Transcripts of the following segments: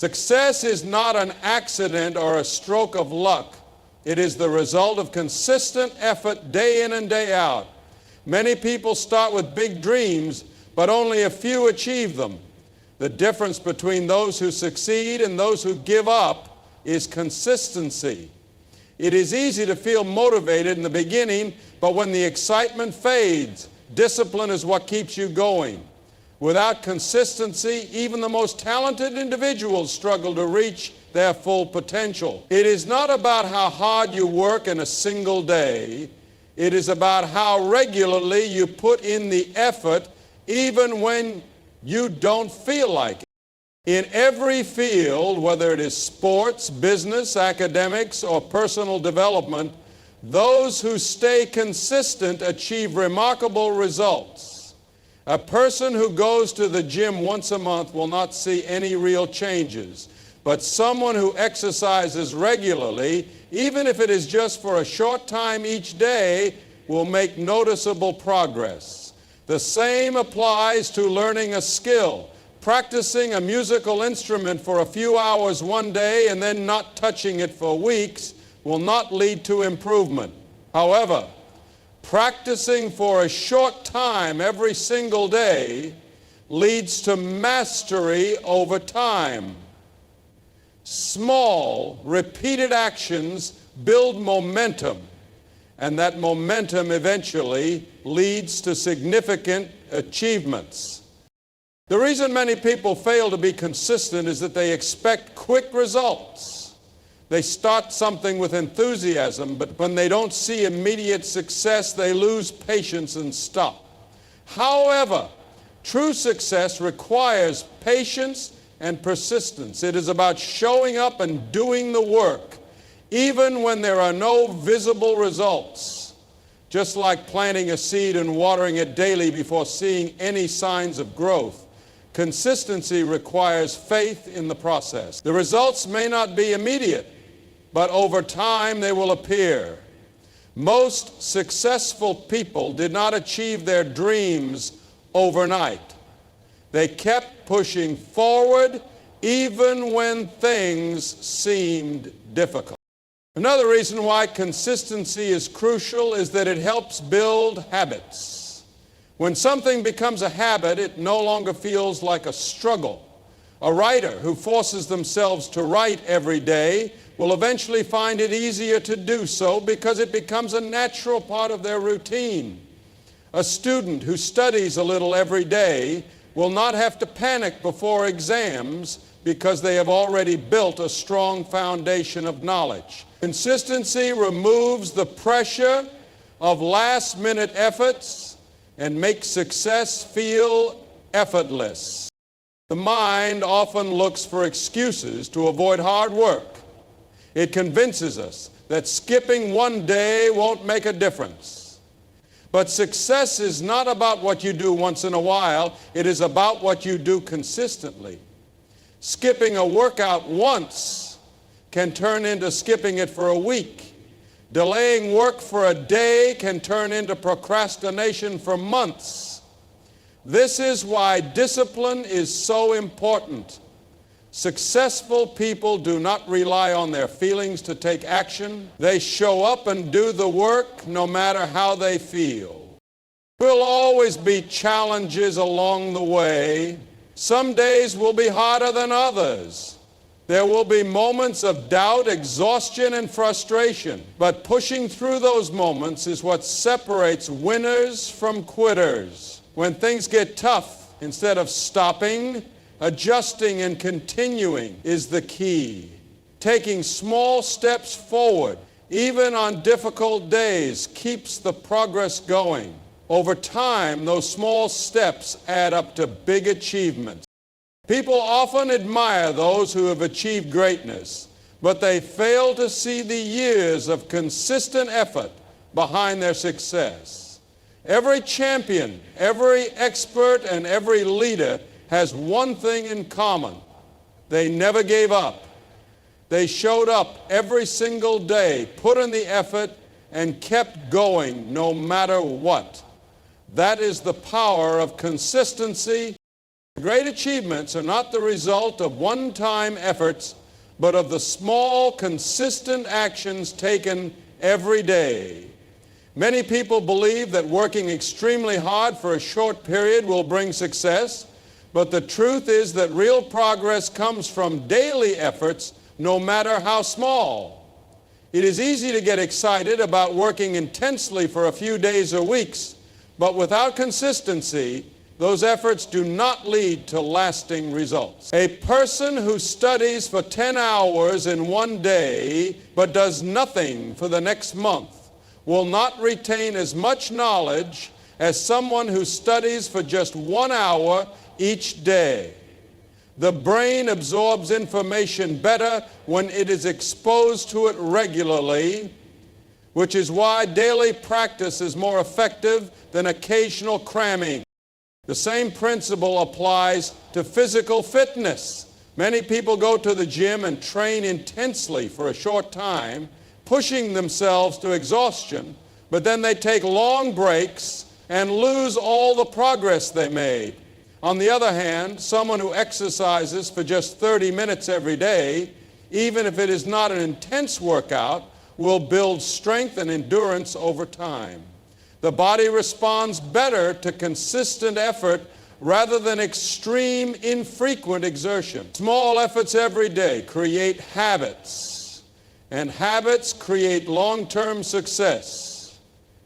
Success is not an accident or a stroke of luck. It is the result of consistent effort day in and day out. Many people start with big dreams, but only a few achieve them. The difference between those who succeed and those who give up is consistency. It is easy to feel motivated in the beginning, but when the excitement fades, discipline is what keeps you going. Without consistency, even the most talented individuals struggle to reach their full potential. It is not about how hard you work in a single day. It is about how regularly you put in the effort, even when you don't feel like it. In every field, whether it is sports, business, academics, or personal development, those who stay consistent achieve remarkable results. A person who goes to the gym once a month will not see any real changes, but someone who exercises regularly, even if it is just for a short time each day, will make noticeable progress. The same applies to learning a skill. Practicing a musical instrument for a few hours one day and then not touching it for weeks will not lead to improvement. However, practicing for a short time every single day leads to mastery over time. Small, repeated actions build momentum, and that momentum eventually leads to significant achievements. The reason many people fail to be consistent is that they expect quick results. They start something with enthusiasm, but when they don't see immediate success, they lose patience and stop. However, true success requires patience and persistence. It is about showing up and doing the work, even when there are no visible results. Just like planting a seed and watering it daily before seeing any signs of growth, consistency requires faith in the process. The results may not be immediate, but over time they will appear. Most successful people did not achieve their dreams overnight. They kept pushing forward even when things seemed difficult. Another reason why consistency is crucial is that it helps build habits. When something becomes a habit, it no longer feels like a struggle. A writer who forces themselves to write every day will eventually find it easier to do so because it becomes a natural part of their routine. A student who studies a little every day will not have to panic before exams because they have already built a strong foundation of knowledge. Consistency removes the pressure of last-minute efforts and makes success feel effortless. The mind often looks for excuses to avoid hard work. It convinces us that skipping one day won't make a difference. But success is not about what you do once in a while. It is about what you do consistently. Skipping a workout once can turn into skipping it for a week. Delaying work for a day can turn into procrastination for months. This is why discipline is so important. Successful people do not rely on their feelings to take action. They show up and do the work no matter how they feel. There will always be challenges along the way. Some days will be harder than others. There will be moments of doubt, exhaustion, and frustration. But pushing through those moments is what separates winners from quitters. When things get tough, instead of stopping, adjusting and continuing is the key. Taking small steps forward, even on difficult days, keeps the progress going. Over time, those small steps add up to big achievements. People often admire those who have achieved greatness, but they fail to see the years of consistent effort behind their success. Every champion, every expert, and every leader has one thing in common. They never gave up. They showed up every single day, put in the effort, and kept going no matter what. That is the power of consistency. Great achievements are not the result of one-time efforts, but of the small, consistent actions taken every day. Many people believe that working extremely hard for a short period will bring success, but the truth is that real progress comes from daily efforts, no matter how small. It is easy to get excited about working intensely for a few days or weeks, but without consistency, those efforts do not lead to lasting results. A person who studies for 10 hours in one day but does nothing for the next month will not retain as much knowledge as someone who studies for just 1 hour each day. The brain absorbs information better when it is exposed to it regularly, which is why daily practice is more effective than occasional cramming. The same principle applies to physical fitness. Many people go to the gym and train intensely for a short time, pushing themselves to exhaustion, but then they take long breaks and lose all the progress they made. On the other hand, someone who exercises for just 30 minutes every day, even if it is not an intense workout, will build strength and endurance over time. The body responds better to consistent effort rather than extreme, infrequent exertion. Small efforts every day create habits, and habits create long-term success.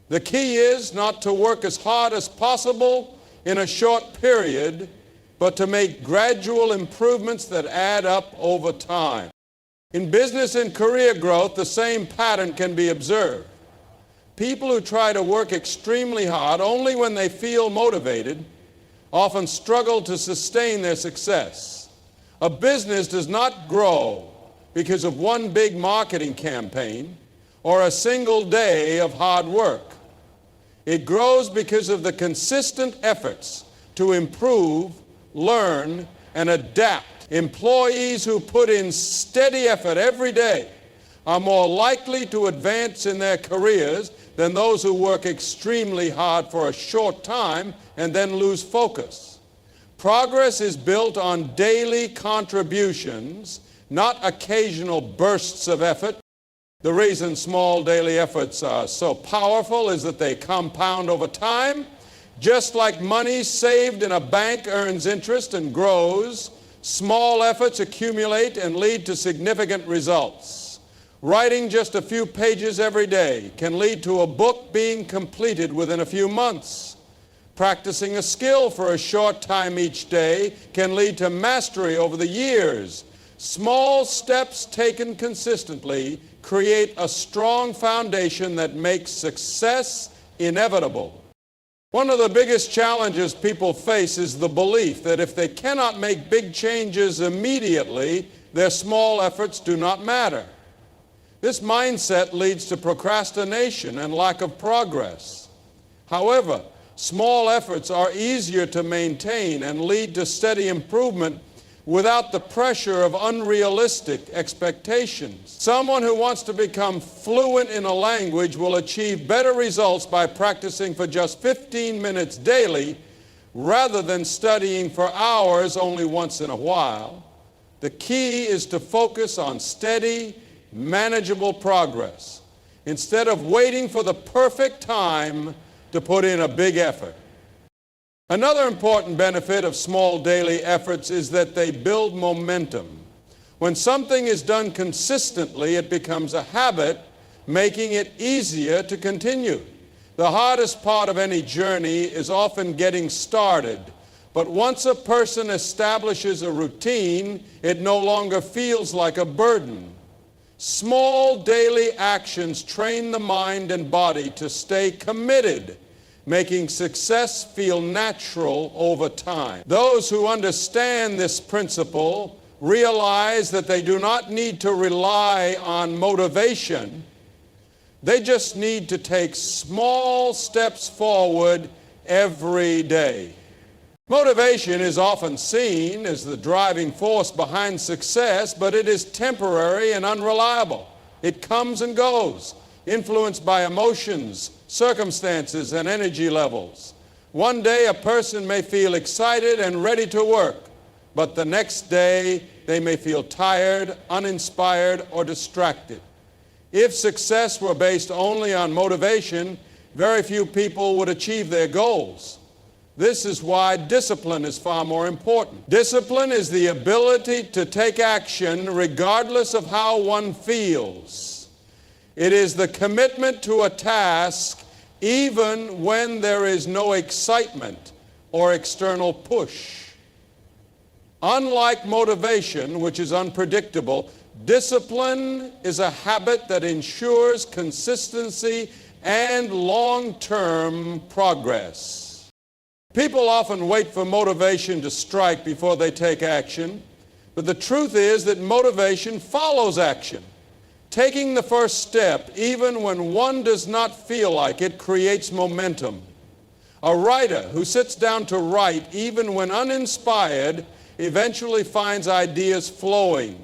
The key is not to work as hard as possible in a short period, but to make gradual improvements that add up over time. In business and career growth, the same pattern can be observed. People who try to work extremely hard only when they feel motivated often struggle to sustain their success. A business does not grow because of one big marketing campaign or a single day of hard work. It grows because of the consistent efforts to improve, learn, and adapt. Employees who put in steady effort every day are more likely to advance in their careers than those who work extremely hard for a short time and then lose focus. Progress is built on daily contributions, not occasional bursts of effort. The reason small daily efforts are so powerful is that they compound over time. Just like money saved in a bank earns interest and grows, small efforts accumulate and lead to significant results. Writing just a few pages every day can lead to a book being completed within a few months. Practicing a skill for a short time each day can lead to mastery over the years. Small steps taken consistently create a strong foundation that makes success inevitable. One of the biggest challenges people face is the belief that if they cannot make big changes immediately, their small efforts do not matter. This mindset leads to procrastination and lack of progress. However, small efforts are easier to maintain and lead to steady improvement without the pressure of unrealistic expectations. Someone who wants to become fluent in a language will achieve better results by practicing for just 15 minutes daily rather than studying for hours only once in a while. The key is to focus on steady, manageable progress instead of waiting for the perfect time to put in a big effort. Another important benefit of small daily efforts is that they build momentum. When something is done consistently, it becomes a habit, making it easier to continue. The hardest part of any journey is often getting started, but once a person establishes a routine, it no longer feels like a burden. Small daily actions train the mind and body to stay committed, making success feel natural over time. Those who understand this principle realize that they do not need to rely on motivation. They just need to take small steps forward every day. Motivation is often seen as the driving force behind success, but it is temporary and unreliable. It comes and goes, influenced by emotions, circumstances, and energy levels. One day a person may feel excited and ready to work, but the next day they may feel tired, uninspired, or distracted. If success were based only on motivation, very few people would achieve their goals. This is why discipline is far more important. Discipline is the ability to take action regardless of how one feels. It is the commitment to a task even when there is no excitement or external push. Unlike motivation, which is unpredictable, discipline is a habit that ensures consistency and long-term progress. People often wait for motivation to strike before they take action, but the truth is that motivation follows action. Taking the first step, even when one does not feel like it, creates momentum. A writer who sits down to write, even when uninspired, eventually finds ideas flowing.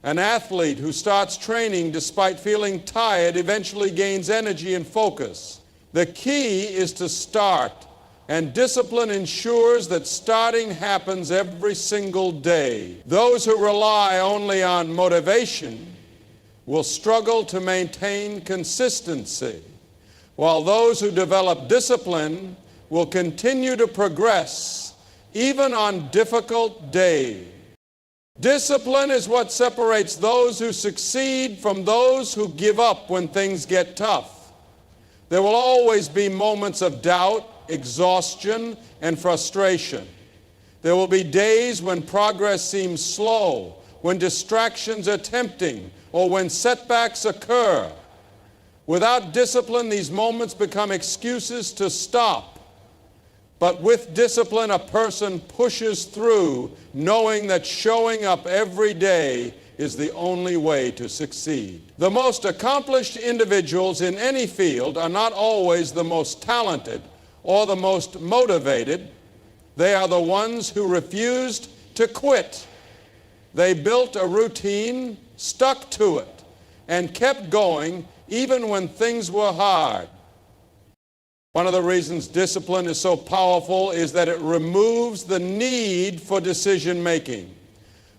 An athlete who starts training despite feeling tired eventually gains energy and focus. The key is to start, and discipline ensures that starting happens every single day. Those who rely only on motivation will struggle to maintain consistency, while those who develop discipline will continue to progress even on difficult days. Discipline is what separates those who succeed from those who give up when things get tough. There will always be moments of doubt, exhaustion, and frustration. There will be days when progress seems slow, when distractions are tempting, or when setbacks occur. Without discipline, these moments become excuses to stop. But with discipline, a person pushes through, knowing that showing up every day is the only way to succeed. The most accomplished individuals in any field are not always the most talented or the most motivated. They are the ones who refused to quit. They built a routine, stuck to it, and kept going even when things were hard. One of the reasons discipline is so powerful is that it removes the need for decision making.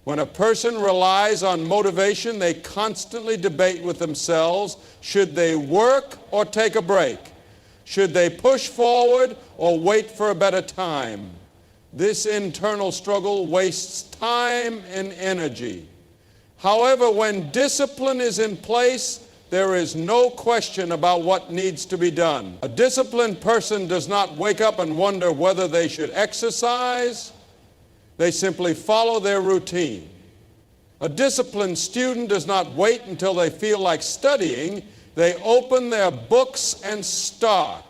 When a person relies on motivation, they constantly debate with themselves, should they work or take a break? Should they push forward or wait for a better time? This internal struggle wastes time and energy. However, when discipline is in place, there is no question about what needs to be done. A disciplined person does not wake up and wonder whether they should exercise. They simply follow their routine. A disciplined student does not wait until they feel like studying. They open their books and start.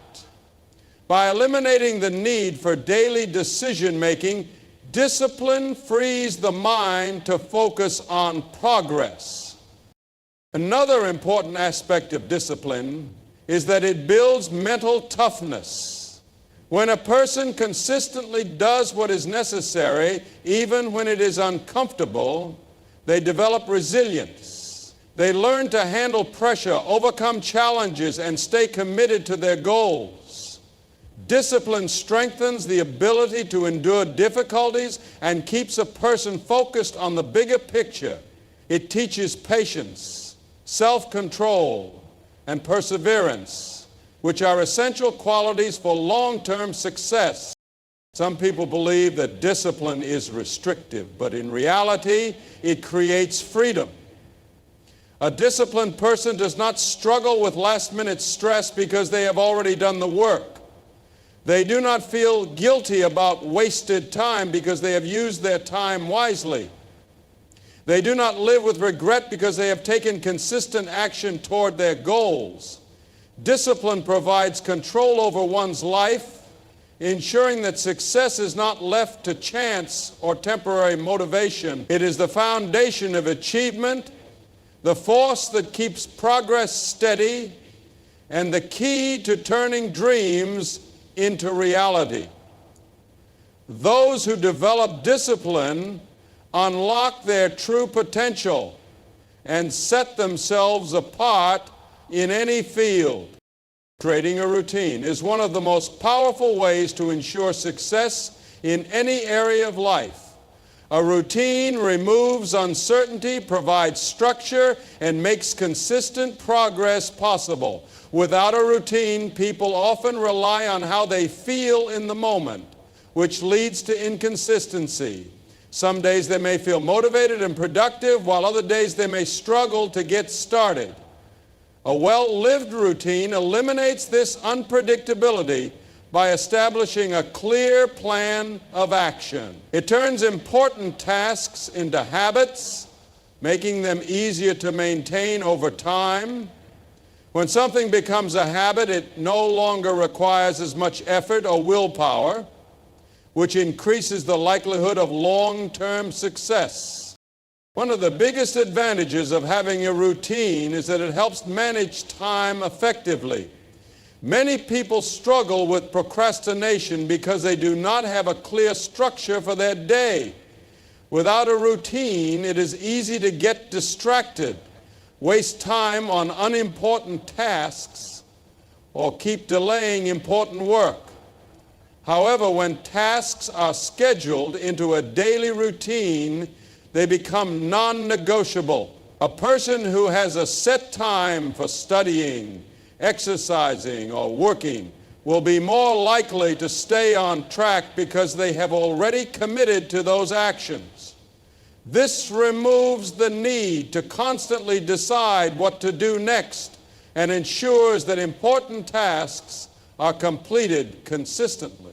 By eliminating the need for daily decision-making, discipline frees the mind to focus on progress. Another important aspect of discipline is that it builds mental toughness. When a person consistently does what is necessary, even when it is uncomfortable, they develop resilience. They learn to handle pressure, overcome challenges, and stay committed to their goals. Discipline strengthens the ability to endure difficulties and keeps a person focused on the bigger picture. It teaches patience, self-control, and perseverance, which are essential qualities for long-term success. Some people believe that discipline is restrictive, but in reality, it creates freedom. A disciplined person does not struggle with last-minute stress because they have already done the work. They do not feel guilty about wasted time because they have used their time wisely. They do not live with regret because they have taken consistent action toward their goals. Discipline provides control over one's life, ensuring that success is not left to chance or temporary motivation. It is the foundation of achievement, the force that keeps progress steady, and the key to turning dreams into reality. Those who develop discipline unlock their true potential and set themselves apart in any field. Creating a routine is one of the most powerful ways to ensure success in any area of life. A routine removes uncertainty, provides structure, and makes consistent progress possible. Without a routine, people often rely on how they feel in the moment, which leads to inconsistency. Some days they may feel motivated and productive, while other days they may struggle to get started. A well-lived routine eliminates this unpredictability by establishing a clear plan of action. It turns important tasks into habits, making them easier to maintain over time. When something becomes a habit, it no longer requires as much effort or willpower, which increases the likelihood of long-term success. One of the biggest advantages of having a routine is that it helps manage time effectively. Many people struggle with procrastination because they do not have a clear structure for their day. Without a routine, it is easy to get distracted, waste time on unimportant tasks, or keep delaying important work. However, when tasks are scheduled into a daily routine, they become non-negotiable. A person who has a set time for studying, exercising, or working will be more likely to stay on track because they have already committed to those actions. This removes the need to constantly decide what to do next and ensures that important tasks are completed consistently.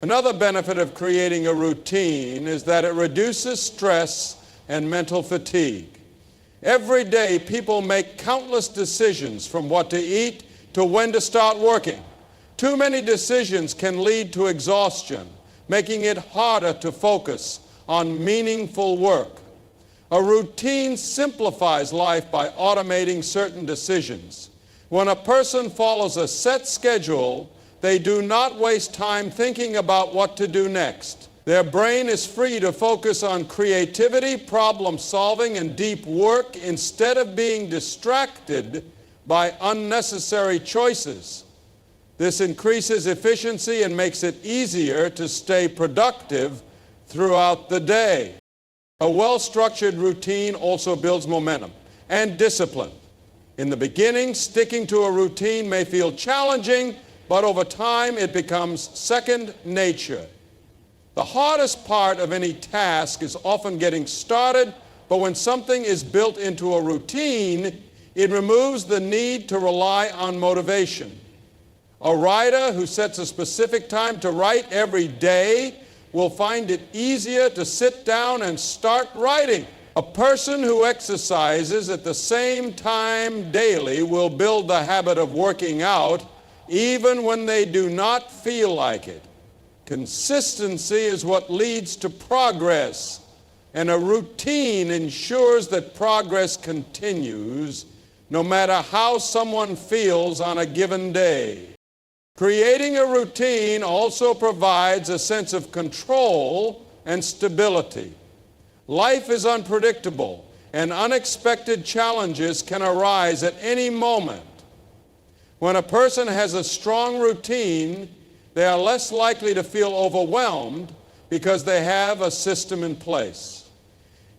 Another benefit of creating a routine is that it reduces stress and mental fatigue. Every day, people make countless decisions from what to eat to when to start working. Too many decisions can lead to exhaustion, making it harder to focus on meaningful work. A routine simplifies life by automating certain decisions. When a person follows a set schedule, they do not waste time thinking about what to do next. Their brain is free to focus on creativity, problem solving, and deep work instead of being distracted by unnecessary choices. This increases efficiency and makes it easier to stay productive throughout the day. A well-structured routine also builds momentum and discipline. In the beginning, sticking to a routine may feel challenging, but over time it becomes second nature. The hardest part of any task is often getting started, but when something is built into a routine, it removes the need to rely on motivation. A writer who sets a specific time to write every day will find it easier to sit down and start writing. A person who exercises at the same time daily will build the habit of working out even when they do not feel like it. Consistency is what leads to progress, and a routine ensures that progress continues no matter how someone feels on a given day. Creating a routine also provides a sense of control and stability. Life is unpredictable, and unexpected challenges can arise at any moment. When a person has a strong routine, they are less likely to feel overwhelmed because they have a system in place.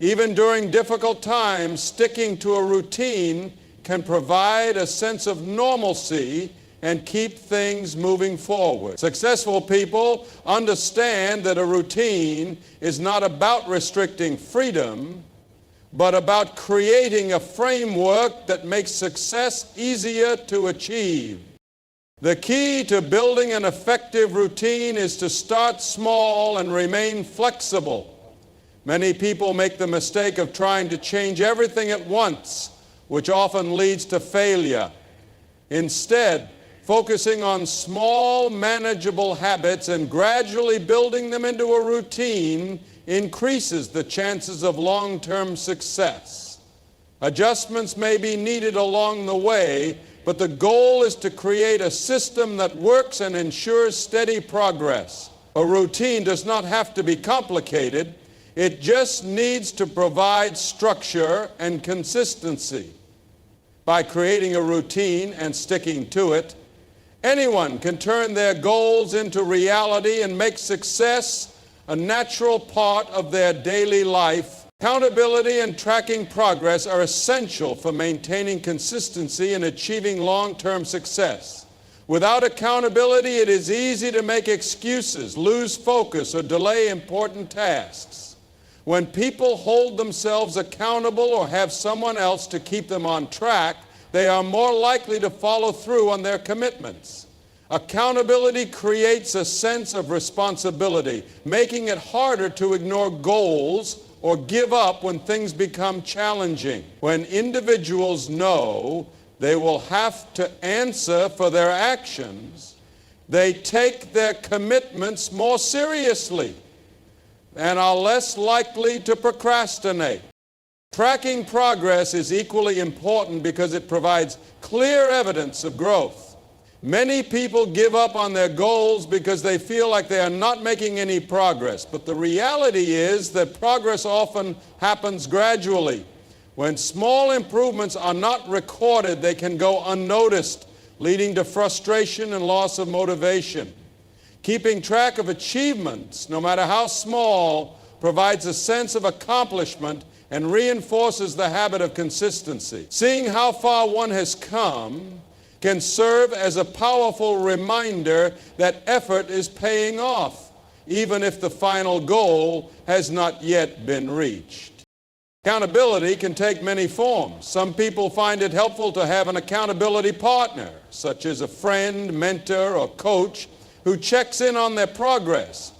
Even during difficult times, sticking to a routine can provide a sense of normalcy and keep things moving forward. Successful people understand that a routine is not about restricting freedom, but about creating a framework that makes success easier to achieve. The key to building an effective routine is to start small and remain flexible. Many people make the mistake of trying to change everything at once, which often leads to failure. Instead, focusing on small, manageable habits and gradually building them into a routine increases the chances of long-term success. Adjustments may be needed along the way, but the goal is to create a system that works and ensures steady progress. A routine does not have to be complicated. It just needs to provide structure and consistency. By creating a routine and sticking to it, Anyone can turn their goals into reality and make success a natural part of their daily life. Accountability and tracking progress are essential for maintaining consistency and achieving long-term success. Without accountability, it is easy to make excuses, lose focus, or delay important tasks. When people hold themselves accountable or have someone else to keep them on track, they are more likely to follow through on their commitments. Accountability creates a sense of responsibility, making it harder to ignore goals or give up when things become challenging. When individuals know they will have to answer for their actions, they take their commitments more seriously and are less likely to procrastinate. Tracking progress is equally important because it provides clear evidence of growth. Many people give up on their goals because they feel like they are not making any progress, but the reality is that progress often happens gradually. When small improvements are not recorded, they can go unnoticed, leading to frustration and loss of motivation. Keeping track of achievements, no matter how small, provides a sense of accomplishment and reinforces the habit of consistency. Seeing how far one has come can serve as a powerful reminder that effort is paying off, even if the final goal has not yet been reached. Accountability can take many forms. Some people find it helpful to have an accountability partner, such as a friend, mentor, or coach, who checks in on their progress.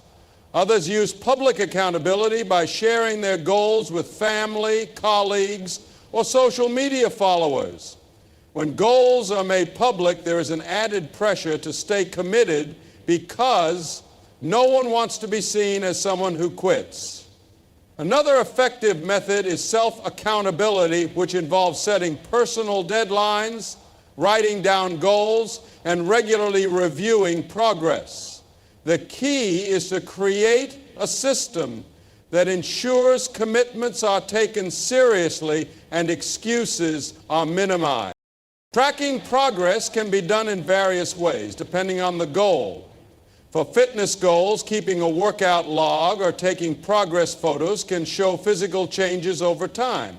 Others use public accountability by sharing their goals with family, colleagues, or social media followers. When goals are made public, there is an added pressure to stay committed because no one wants to be seen as someone who quits. Another effective method is self-accountability, which involves setting personal deadlines, writing down goals, and regularly reviewing progress. The key is to create a system that ensures commitments are taken seriously and excuses are minimized. Tracking progress can be done in various ways, depending on the goal. For fitness goals, keeping a workout log or taking progress photos can show physical changes over time.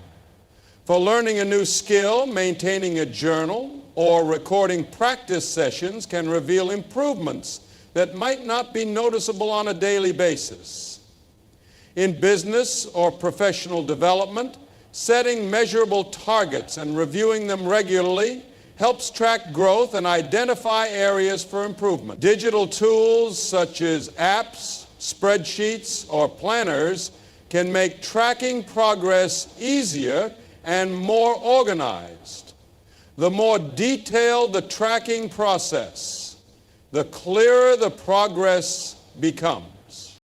For learning a new skill, maintaining a journal or recording practice sessions can reveal improvements that might not be noticeable on a daily basis. In business or professional development, setting measurable targets and reviewing them regularly helps track growth and identify areas for improvement. Digital tools such as apps, spreadsheets, or planners can make tracking progress easier and more organized. The more detailed the tracking process, the clearer the progress becomes.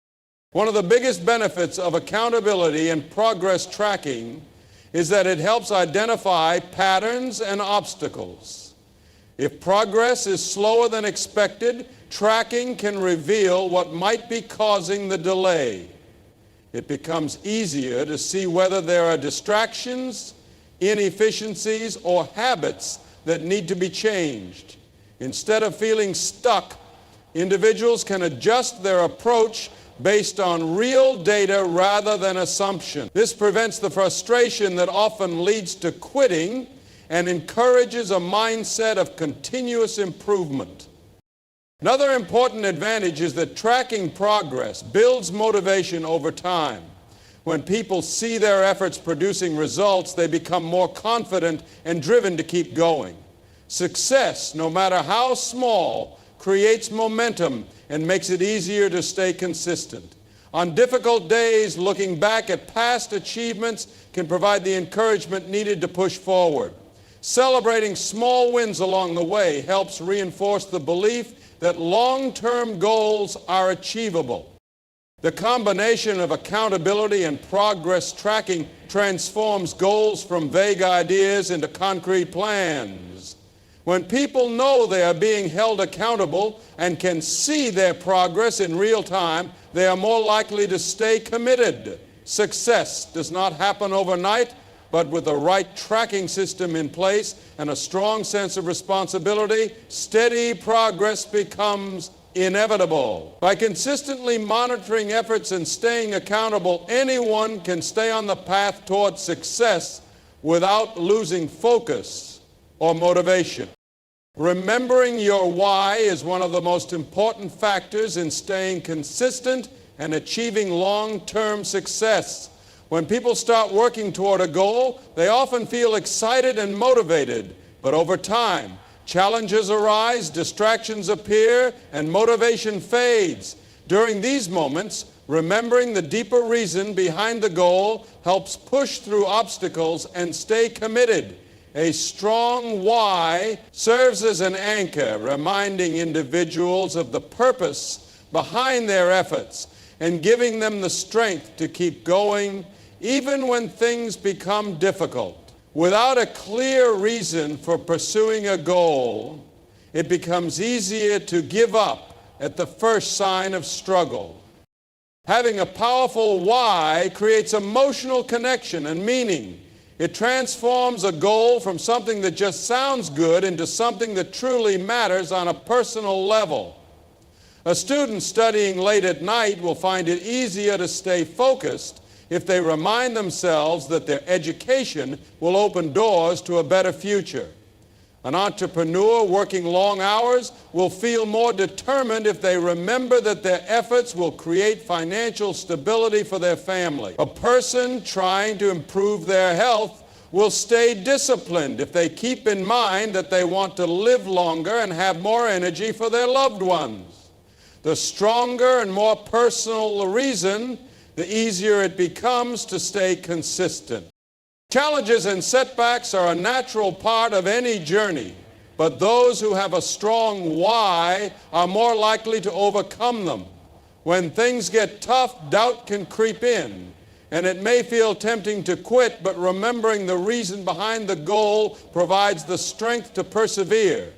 One of the biggest benefits of accountability and progress tracking is that it helps identify patterns and obstacles. If progress is slower than expected, tracking can reveal what might be causing the delay. It becomes easier to see whether there are distractions, inefficiencies, or habits that need to be changed. Instead of feeling stuck, individuals can adjust their approach based on real data rather than assumption. This prevents the frustration that often leads to quitting and encourages a mindset of continuous improvement. Another important advantage is that tracking progress builds motivation over time. When people see their efforts producing results, they become more confident and driven to keep going. Success, no matter how small, creates momentum and makes it easier to stay consistent. On difficult days, looking back at past achievements can provide the encouragement needed to push forward. Celebrating small wins along the way helps reinforce the belief that long-term goals are achievable. The combination of accountability and progress tracking transforms goals from vague ideas into concrete plans. When people know they are being held accountable and can see their progress in real time, they are more likely to stay committed. Success does not happen overnight, but with the right tracking system in place and a strong sense of responsibility, steady progress becomes inevitable. By consistently monitoring efforts and staying accountable, anyone can stay on the path toward success without losing focus or motivation. Remembering your why is one of the most important factors in staying consistent and achieving long-term success. When people start working toward a goal, they often feel excited and motivated, but over time, challenges arise, distractions appear, and motivation fades. During these moments, remembering the deeper reason behind the goal helps push through obstacles and stay committed. A strong why serves as an anchor, reminding individuals of the purpose behind their efforts and giving them the strength to keep going even when things become difficult. Without a clear reason for pursuing a goal, it becomes easier to give up at the first sign of struggle. Having a powerful why creates emotional connection and meaning. It transforms a goal from something that just sounds good into something that truly matters on a personal level. A student studying late at night will find it easier to stay focused if they remind themselves that their education will open doors to a better future. An entrepreneur working long hours will feel more determined if they remember that their efforts will create financial stability for their family. A person trying to improve their health will stay disciplined if they keep in mind that they want to live longer and have more energy for their loved ones. The stronger and more personal the reason, the easier it becomes to stay consistent. Challenges and setbacks are a natural part of any journey, but those who have a strong why are more likely to overcome them. When things get tough, doubt can creep in, and it may feel tempting to quit, but remembering the reason behind the goal provides the strength to persevere.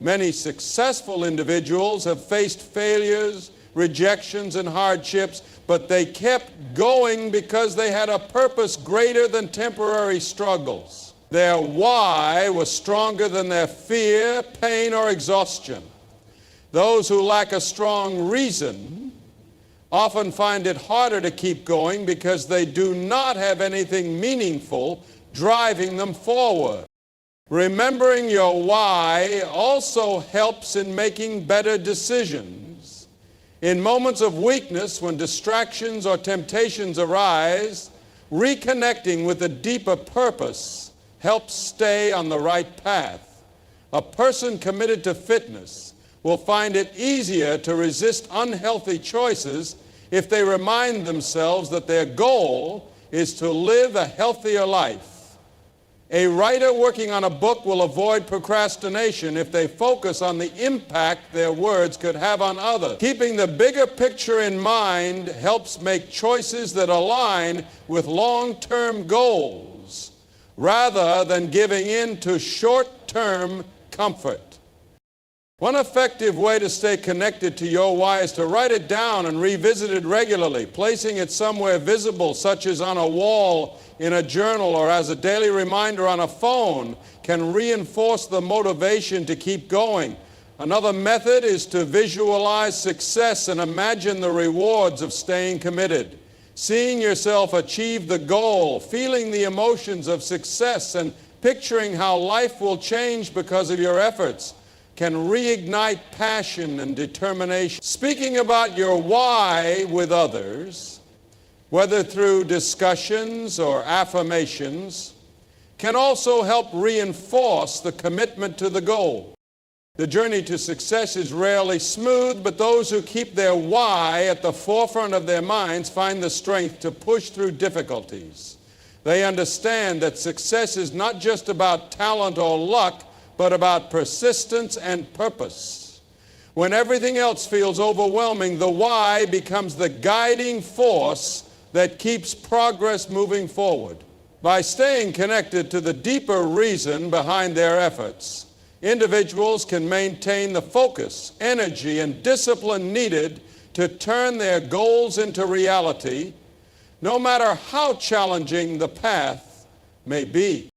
Many successful individuals have faced failures, rejections, and hardships, but they kept going because they had a purpose greater than temporary struggles. Their why was stronger than their fear, pain, or exhaustion. Those who lack a strong reason often find it harder to keep going because they do not have anything meaningful driving them forward. Remembering your why also helps in making better decisions. In moments of weakness, when distractions or temptations arise, reconnecting with a deeper purpose helps stay on the right path. A person committed to fitness will find it easier to resist unhealthy choices if they remind themselves that their goal is to live a healthier life. A writer working on a book will avoid procrastination if they focus on the impact their words could have on others. Keeping the bigger picture in mind helps make choices that align with long-term goals rather than giving in to short-term comfort. One effective way to stay connected to your why is to write it down and revisit it regularly. Placing it somewhere visible, such as on a wall, in a journal, or as a daily reminder on a phone, can reinforce the motivation to keep going. Another method is to visualize success and imagine the rewards of staying committed. Seeing yourself achieve the goal, feeling the emotions of success, and picturing how life will change because of your efforts can reignite passion and determination. Speaking about your why with others, whether through discussions or affirmations, can also help reinforce the commitment to the goal. The journey to success is rarely smooth, but those who keep their why at the forefront of their minds find the strength to push through difficulties. They understand that success is not just about talent or luck, but about persistence and purpose. When everything else feels overwhelming, the why becomes the guiding force that keeps progress moving forward. By staying connected to the deeper reason behind their efforts, individuals can maintain the focus, energy, and discipline needed to turn their goals into reality. No matter how challenging the path, may be.